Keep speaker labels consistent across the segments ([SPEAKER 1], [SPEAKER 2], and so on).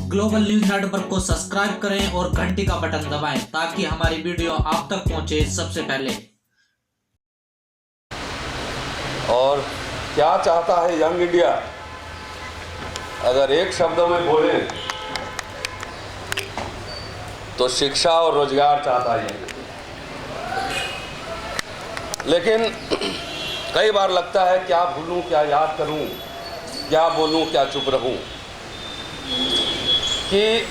[SPEAKER 1] Global news network को subscribe करें और घंटी का बटन दबाएं ताकि हमारी वीडियो आप तक पहुंचे सबसे पहले।
[SPEAKER 2] और क्या चाहता है यंग इंडिया, अगर एक शब्द में बोले तो शिक्षा और रोजगार चाहता है। लेकिन कई बार लगता है क्या भूलूं, क्या याद करूं, क्या बोलूं, क्या चुप रहूं, कि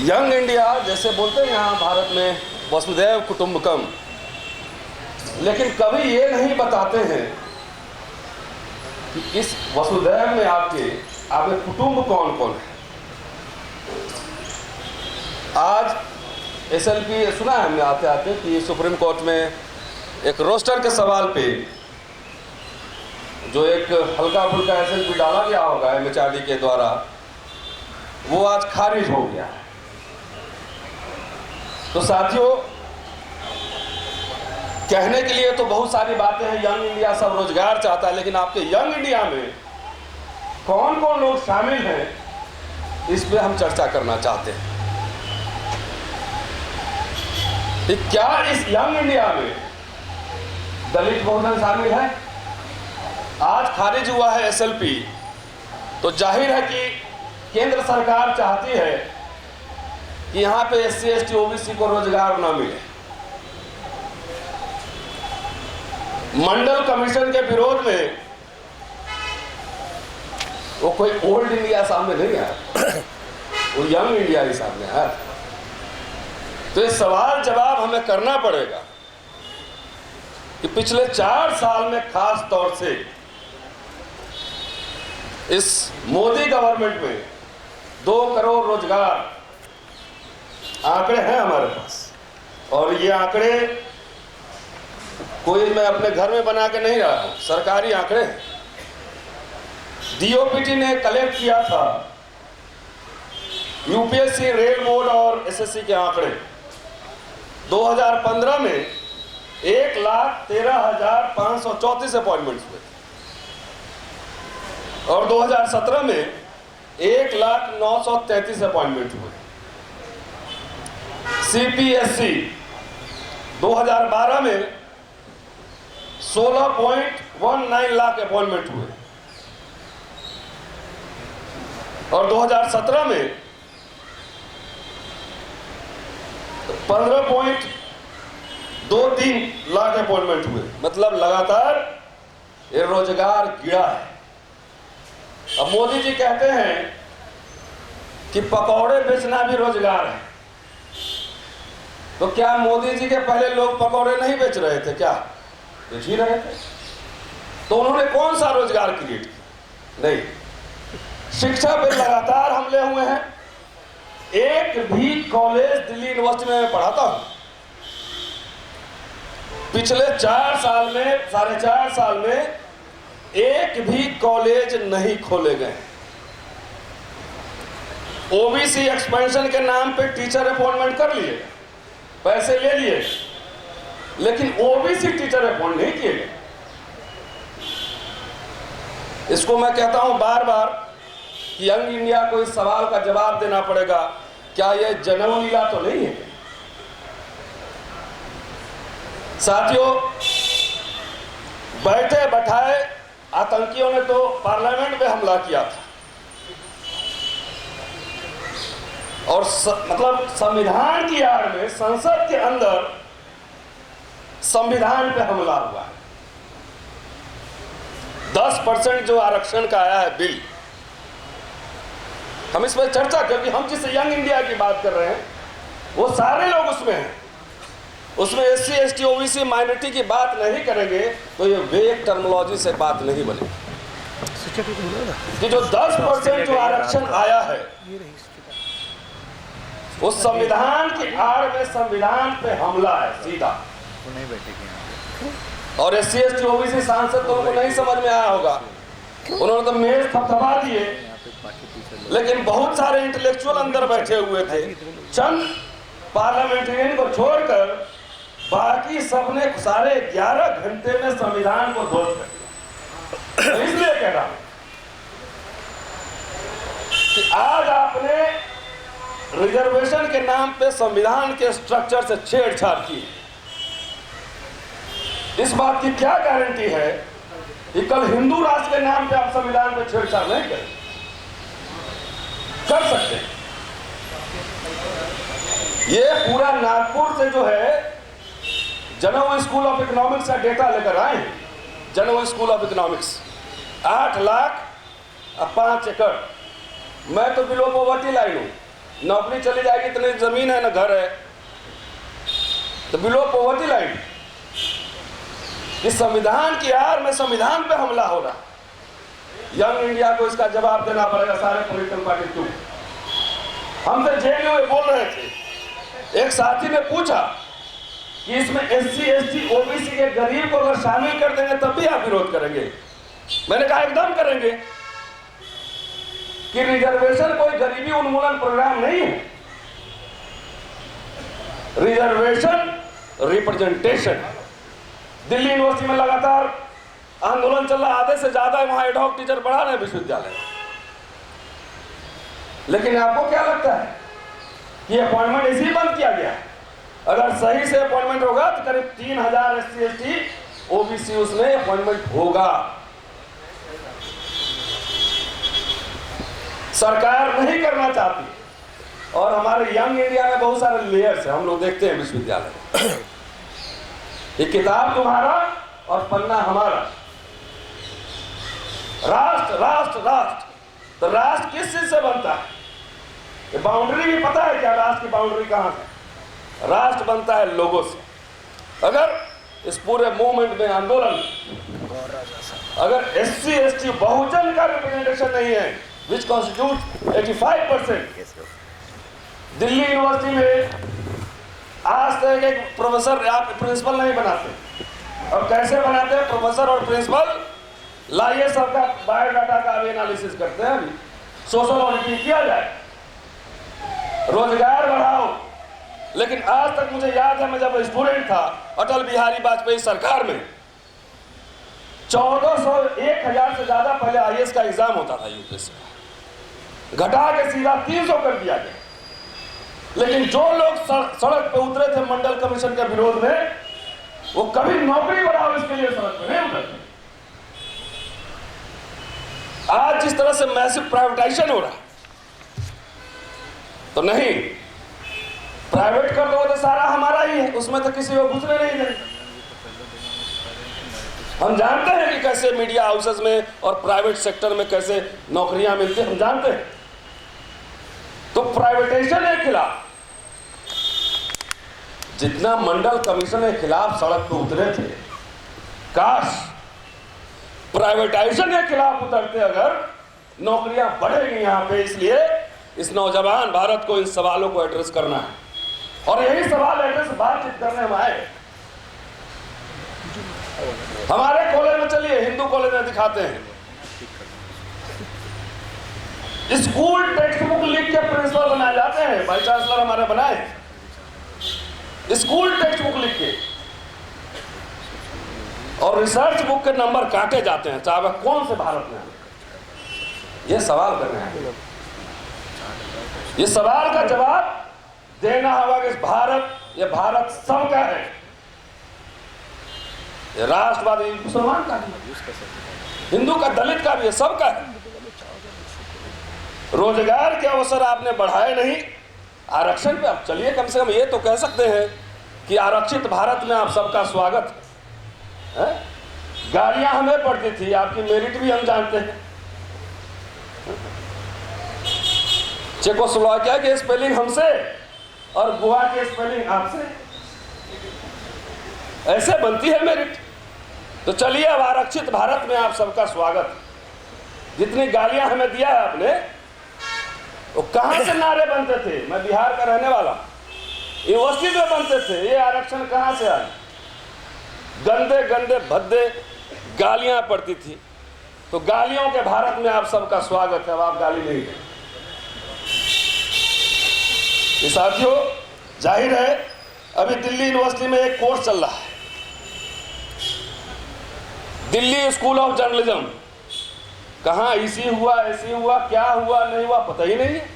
[SPEAKER 2] यंग इंडिया जैसे बोलते हैं यहाँ भारत में वसुधैव कुटुंबकम, लेकिन कभी ये नहीं बताते हैं कि इस वसुधैव में आपके कुटुंब कौन कौन है। आज एसएलपी सुना है हमने आते आते कि सुप्रीम कोर्ट में एक रोस्टर के सवाल पे जो एक हल्का फुल्का एसएलपी डाला गया होगा एमएचआरडी के द्वारा, वो आज खारिज हो गया है। तो साथियों, कहने के लिए तो बहुत सारी बातें हैं, यंग इंडिया सब रोजगार चाहता है, लेकिन आपके यंग इंडिया में कौन कौन लोग शामिल हैं, इस पे हम चर्चा करना चाहते हैं कि क्या इस यंग इंडिया में दलित बहुजन शामिल है। आज खारिज हुआ है एसएलपी, तो जाहिर है कि केंद्र सरकार चाहती है कि यहाँ पे एससी एसटी ओबीसी को रोजगार ना मिले। मंडल कमीशन के विरोध में वो कोई ओल्ड इंडिया सामने नहीं आया, वो यंग इंडिया ही सामने आया। तो ये सवाल जवाब हमें करना पड़ेगा कि पिछले 4 साल में खास तौर से इस मोदी गवर्नमेंट में 2 करोड़ रोजगार आंकड़े हैं हमारे पास, और ये आंकड़े कोई मैं अपने घर में बना के नहीं रहा हूं, सरकारी आंकड़े हैं। डीओपीटी ने कलेक्ट किया था यूपीएससी, रेल बोर्ड और एसएससी के आंकड़े। 2015 में 1,13,534 अपॉइंटमेंट्स हुए और 2017 में 1,09,33 अपॉइंटमेंट हुए। सीपीएससी 2012 में 16.19 लाख अपॉइंटमेंट हुए और 2017 में 15.23 लाख अपॉइंटमेंट हुए। मतलब लगातार ये रोजगार गिरा है। अब मोदी जी कहते हैं कि पकौड़े बेचना भी रोजगार है, तो क्या मोदी जी के पहले लोग पकौड़े नहीं बेच रहे थे? क्या बेच ही रहे थे? तो उन्होंने कौन सा रोजगार क्रिएट किया? नहीं। शिक्षा पे लगातार हमले हुए हैं। एक भी कॉलेज दिल्ली यूनिवर्सिटी में मैं पढ़ाता हूं, पिछले 4 साल में, 4.5 साल में एक भी कॉलेज नहीं खोले गए। ओबीसी एक्सपेंशन के नाम पे टीचर अपॉइंटमेंट कर लिए, पैसे ले लिए, लेकिन ओबीसी टीचर अपॉइंट नहीं किए गए। इसको मैं कहता हूं बार बार कि यंग इंडिया को इस सवाल का जवाब देना पड़ेगा, क्या यह जन्म लीला तो नहीं है? साथियों, बैठे बैठाए आतंकियों ने तो पार्लियामेंट में हमला किया था, और मतलब संविधान की आड़ में संसद के अंदर संविधान पे हमला हुआ है। 10% जो आरक्षण का आया है बिल, हम इस पर चर्चा, क्योंकि हम जिस यंग इंडिया की बात कर रहे हैं वो सारे लोग उसमें हैं। उसमें एससी एसटी ओबीसी माइनॉरिटी की बात नहीं करेंगे तो ये वेग टर्मिनोलॉजी से बात नहीं बनेगी कि जो 10% जो आरक्षण आया है वो संविधान की आड़ में संविधान पे हमला है सीधा। और एससी एसटी ओबीसी सांसद तो उनको नहीं समझ में आया होगा, उन्होंने तो मेज थपथपा दिए, लेकिन बहुत सारे इंटेलेक्चुअल अंदर बैठे हुए थे। चंद पार्लियामेंटेरियन को छोड़कर बाकी सबने सारे 11 घंटे में संविधान को ध्वस्त कर दिया। इसलिए कह रहा हूं कि आज आपने रिजर्वेशन के नाम पे संविधान के स्ट्रक्चर से छेड़छाड़ की। इस बात की क्या गारंटी है कि कल हिंदू राष्ट्र के नाम पे आप संविधान पे छेड़छाड़ नहीं करें? कर सकते हैं। ये पूरा नागपुर से जो है जनरल स्कूल ऑफ इकोनॉमिक्स का डेटा लेकर आए हैं। General school of economics 8 lakh 5 एकड़। मैं तो बिलो पॉवर्टी लाइन हूं, नौकरी चली जाएगी, इतनी जमीन है ना घर है, तो बिलो पॉवर्टी लाइन। इस संविधान की आड़ में संविधान पे हमला हो रहा। यंग इंडिया को इसका जवाब देना पड़ेगा। सारे पॉलिटिकल पार्टी क्यों हमसे जेल में बोल रहे थे। एक साथी ने पूछा कि इसमें SC ST OBC के गरीब को अगर शामिल कर देंगे तब भी आप विरोध करेंगे? मैंने कहा एकदम करेंगे कि रिजर्वेशन कोई गरीबी उन्मूलन प्रोग्राम नहीं है। Reservation representation. दिल्ली यूनिवर्सिटी में लगातार आंदोलन चल रहा, आधे से ज्यादा वहां एडहॉक टीचर बढ़ा रहे हैं विश्वविद्यालय। लेकिन आपको क्या लगता है कि अपॉइंटमेंट इसी बंद किया गया? अगर सही से अपॉइंटमेंट होगा तो करीब 3000 SC ST OBC उसमें अपॉइंटमेंट होगा। सरकार नहीं करना चाहती और हमारे यंग इंडिया में बहुत सारे लेयर्स हैं। हम लोग देखते हैं विश्वविद्यालय, ये किताब तुम्हारा और पन्ना हमारा। राष्ट्र राष्ट्र राष्ट्र, तो राष्ट्र किस चीज से बनता है? ये बाउंड्री भी पता है क्या? राष्ट्र की बाउंड्री कहां से? राष्ट्र बनता है लोगों से। अगर इस पूरे मूवमेंट में आंदोलन, अगर SC ST बहुजन का रिप्रेजेंटेशन नहीं है, विच कॉन्स्टिट्यूट 85%। दिल्ली यूनिवर्सिटी में आज तक एक प्रोफेसर आप प्रिंसिपल नहीं बनाते। और कैसे बनाते हैं प्रोफेसर और प्रिंसिपल? लाइए सबका बायोडाटा का अभी एनालिसिस करते हैं, अभी सोशल ऑडिटिंग किया जाए, रोजगार बढ़ाओ। लेकिन आज तक मुझे याद है, मैं जब स्टूडेंट था अटल बिहारी वाजपेयी सरकार में 1400 1000 से ज्यादा पहले IAS का एग्जाम होता था यूपीएससी का, घटा के सीधा 300 कर दिया गया। लेकिन जो लोग सड़क पे उतरे थे मंडल कमीशन के विरोध में, वो कभी नौकरी बढ़ाओ इसके लिए सड़क पे नहीं उतरते। आज जिस तरह से मैसिव प्राइवेटाइजेशन हो रहा है, तो नहीं, प्राइवेट कर दो तो सारा हमारा ही है, उसमें तो किसी को घुसने नहीं देंगे। हम जानते हैं कि कैसे मीडिया हाउसेस में और प्राइवेट सेक्टर में कैसे नौकरियां मिलती हैं, हम जानते हैं। तो प्राइवेटाइजेशन के खिलाफ जितना मंडल कमीशन के खिलाफ सड़क पर उतरे थे, काश प्राइवेटाइजेशन के खिलाफ उतरते, अगर नौकरियां बढ़ेगी यहां पे। इसलिए इस नौजवान भारत को इन सवालों को एड्रेस करना है, और यही सवाल एड्रेस बातचीत करने हम आए। हमारे कॉलेज में चलिए, हिंदू कॉलेज में दिखाते हैं, स्कूल टेक्स्ट बुक लिख के प्रिंसिपल बनाए जाते हैं। वाइस चांसलर हमारे बनाए स्कूल टेक्स्ट बुक लिख के, और रिसर्च बुक के नंबर काटे जाते हैं, चाहे कौन से भारत में। ये सवाल करने हैं, ये सवाल का जवाब देना होगा कि ये भारत सबका है, ये राष्ट्रवादी मुसलमान का भी, हिंदू का, दलित का भी है, सबका है। रोजगार के अवसर आपने बढ़ाए नहीं, आरक्षण पे आप चलिए, कम से कम ये तो कह सकते हैं कि आरक्षित भारत में आप सबका स्वागत है। गालियां हमें पड़ती थी, आपकी मेरिट भी हम जानते हैं। चेकोस्लोवाकिया की स्पेलिंग हमसे और गोवा की स्पेलिंग आपसे, ऐसे बनती है मेरिट। तो चलिए, अब आरक्षित भारत में आप सबका स्वागत। जितनी गालियां हमें दिया है आपने, वो कहां से नारे बनते थे? मैं बिहार का रहने वाला, यूनिवर्सिटी में बनते थे। ये आरक्षण कहां से आए? गंदे गंदे भद्दे गालियां पड़ती थी। तो गालियों के भारत में आप सबका स्वागत है, अब आप गाली नहीं दें। साथियों, जाहिर है अभी दिल्ली यूनिवर्सिटी में एक कोर्स चल रहा है, दिल्ली स्कूल ऑफ जर्नलिज्म। कहाँ इसी हुआ, ऐसी हुआ, क्या हुआ, नहीं हुआ, पता ही नहीं है।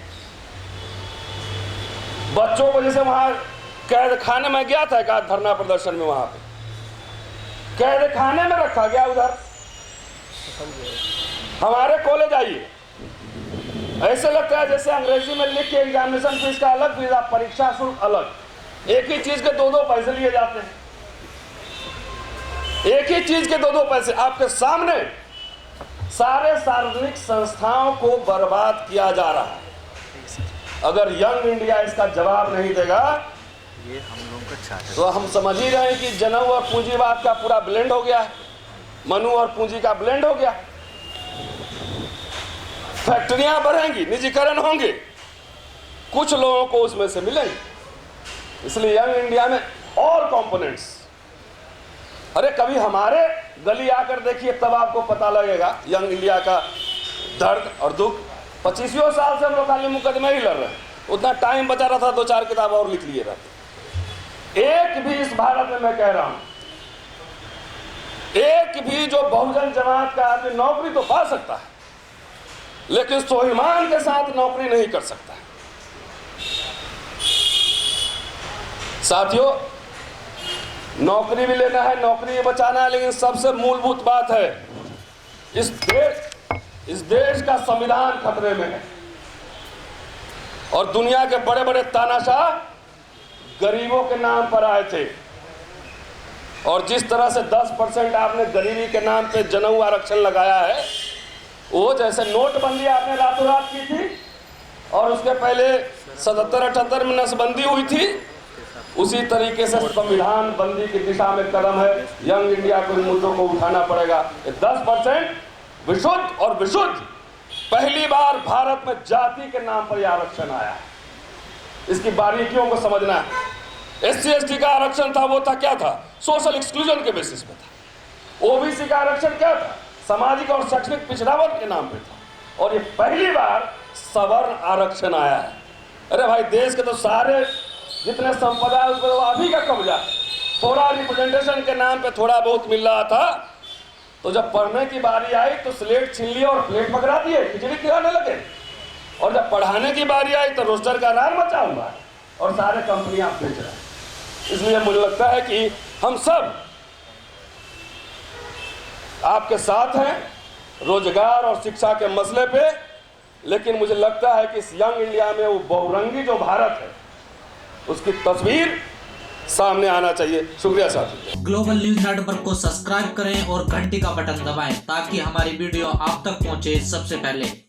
[SPEAKER 2] बच्चों को जैसे वहां कैद खाने में गया था, एक धरना प्रदर्शन में, वहां पे कैद खाने में रखा गया। उधर हमारे कॉलेज आइए, ऐसे लगता है जैसे अंग्रेजी में लिख के एग्जामिनेशन फीस का अलग, फीस परीक्षा शुल्क अलग। एक ही चीज के दो पैसे लिए जाते हैं, एक ही चीज के दो पैसे। आपके सामने सारे सार्वजनिक संस्थाओं को बर्बाद किया जा रहा है। अगर यंग इंडिया इसका जवाब नहीं देगा तो हम समझ ही रहे हैं कि जनेऊ और पूंजीवाद का पूरा ब्लेंड हो गया है, मनु और पूंजी का ब्लेंड हो गया। फैक्ट्रियां बढ़ेंगी, निजीकरण होंगे, कुछ लोगों को उसमें से मिलेंगे। इसलिए यंग इंडिया में ऑल कंपोनेंट्स। अरे कभी हमारे गली आकर देखिए, तब आपको पता लगेगा यंग इंडिया का दर्द और दुख। 25 साल से हम लोग खाली मुकदमे ही लड़ रहे हैं, उतना टाइम बचा रहा था 2-4 किताब और लिख लिए रहते। एक भी इस भारत में, मैं कह रहा हूं, एक भी जो बहुजन जमात का आदमी नौकरी तो पा सकता है, लेकिन स्वाभिमान के साथ नौकरी नहीं कर सकता। साथियों, नौकरी भी लेना है, नौकरी भी बचाना है, लेकिन सबसे मूलभूत बात है, इस देश का संविधान खतरे में है। और दुनिया के बड़े बड़े तानाशाह गरीबों के नाम पर आए थे, और जिस तरह से 10% आपने गरीबी के नाम पे जनेऊ आरक्षण लगाया है, वो जैसे नोटबंदी आपने रातों रात की थी और उसके पहले 77-78 में नसबंदी हुई थी, उसी तरीके से संविधान बंदी की दिशा में कदम है। यंग इंडिया को इन मुद्दों को उठाना पड़ेगा। 10% विशुद्ध और विशुद्ध, पहली बार भारत में जाति के नाम पर यह आरक्षण आया है। इसकी बारीकियों को समझना है। SC/ST का आरक्षण था, वो था क्या था? सोशल एक्सक्लूजन के बेसिस पे था। OBC का आरक्षण क्या था? सामाजिक और शैक्षणिक पिछड़ा वर्ग के नाम पे था। और ये पहली बार सवर्ण आरक्षण आया है। अरे भाई, देश के तो सारे जितने संपदा है उस पर अभी का कब्जा है। थोड़ा रिप्रेजेंटेशन के नाम पे थोड़ा बहुत मिल रहा था, तो जब पढ़ने की बारी आई तो स्लेट छीन लिया और प्लेट पकड़ा दिए, खिचड़ी खिलाने लगे। और जब पढ़ाने की बारी आई तो रोस्टर का रार मचा हुआ है और सारे कंपनियां बेच रहे हैं। इसलिए मुझे लगता है कि हम सब आपके साथ हैं रोजगार और शिक्षा के मसले पे, लेकिन मुझे लगता है कि इस यंग इंडिया में वो बहुरंगी जो भारत है, उसकी तस्वीर सामने आना चाहिए। शुक्रिया साथी।
[SPEAKER 1] ग्लोबल न्यूज नेटवर्क को सब्सक्राइब करें और घंटी का बटन दबाएं ताकि हमारी वीडियो आप तक पहुंचे सबसे पहले।